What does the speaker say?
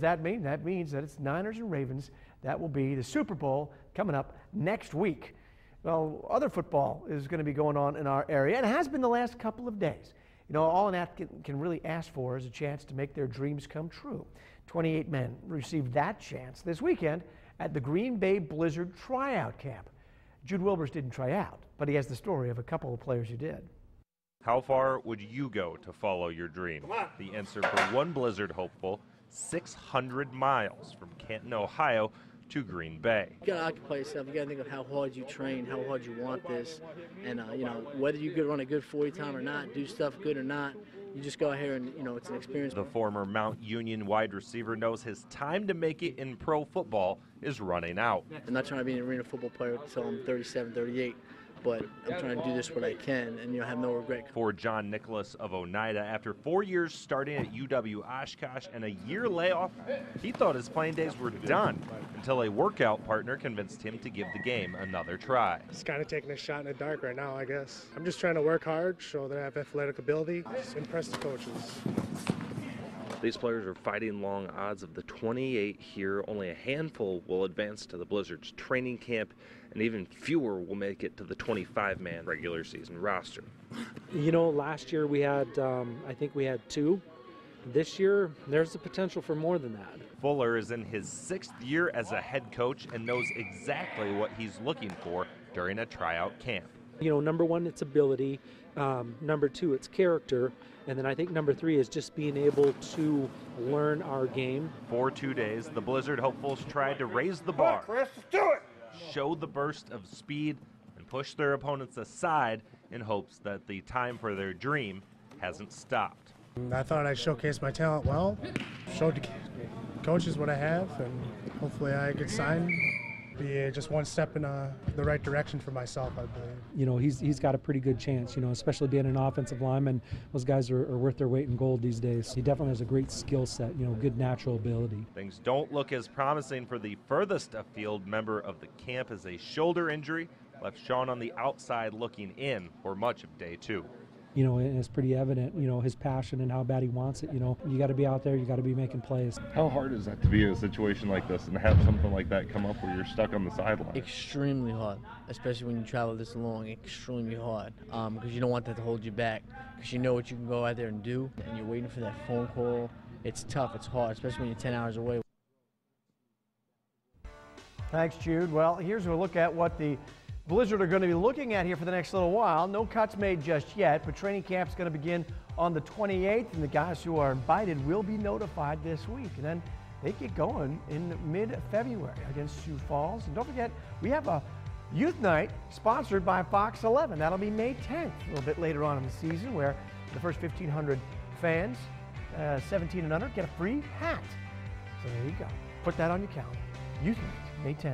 That mean? That means that it's Niners and Ravens. That will be the Super Bowl coming up next week. Well, other football is going to be going on in our area, and it has been the last couple of days. You know, all an athlete can really ask for is a chance to make their dreams come true. 28 men received that chance this weekend at the Green Bay Blizzard tryout camp. Jude Wilbers didn't try out, but he has the story of a couple of players who did. How far would you go to follow your dream? The answer for one Blizzard hopeful, 600 miles from Canton, Ohio to Green Bay. You gotta occupy yourself. You gotta think of how hard you train, how hard you want this, and you know, whether you could run a good 40 time or not, do stuff good or not, you just go out here and, you know, it's an experience. The former Mount Union wide receiver knows his time to make it in pro football is running out. I'm not trying to be an arena football player until I'm 37, 38. But I'm trying to do this what I can and, you know, have no regret. For John Nicholas of Oneida, after 4 years starting at UW Oshkosh and a year layoff, he thought his playing days were done until a workout partner convinced him to give the game another try. Just kind of taking a shot in the dark right now, I guess. I'm just trying to work hard, show that I have athletic ability, just impress the coaches. These players are fighting long odds. Of the 28 here, only a handful will advance to the Blizzard's training camp, and even fewer will make it to the 25-man regular season roster. You know, last year we had, I think we had 2. This year, there's the potential for more than that. Fuller is in his 6th year as a head coach and knows exactly what he's looking for during a tryout camp. You know, number 1, it's ability. Number 2, it's character. And then I think number 3 is just being able to learn our game. For 2 days, the Blizzard hopefuls tried to raise the bar, Chris, let's do it! show the burst of speed, and push their opponents aside in hopes that the time for their dream hasn't stopped. I thought I showcased my talent well, showed the coaches what I have, and hopefully I could sign. Be just one step in the right direction for myself, I believe. You know, he's got a pretty good chance, you know, especially being an offensive lineman. Those guys are worth their weight in gold these days. He definitely has a great skill set, you know, good natural ability. Things don't look as promising for the furthest afield member of the camp as a shoulder injury left Sean on the outside looking in for much of day 2. You know, and it's pretty evident, you know, his passion and how bad he wants it. You know, you got to be out there, you got to be making plays. How hard is that to be in a situation like this and have something like that come up where you're stuck on the sideline? Extremely hard, especially when you travel this long. Extremely hard, because you don't want that to hold you back. Because you know what you can go out there and do, and you're waiting for that phone call. It's tough. It's hard, especially when you're 10 hours away. Thanks, Jude. Well, here's a look at what the Blizzard are going to be looking at here for the next little while. No cuts made just yet, but training camp's going to begin on the 28th, and the guys who are invited will be notified this week. And then they get going in mid-February against Sioux Falls. And don't forget, we have a youth night sponsored by Fox 11. That'll be May 10th, a little bit later on in the season, where the first 1,500 fans, 17 and under, get a free hat. So there you go. Put that on your calendar. Youth night, May 10th.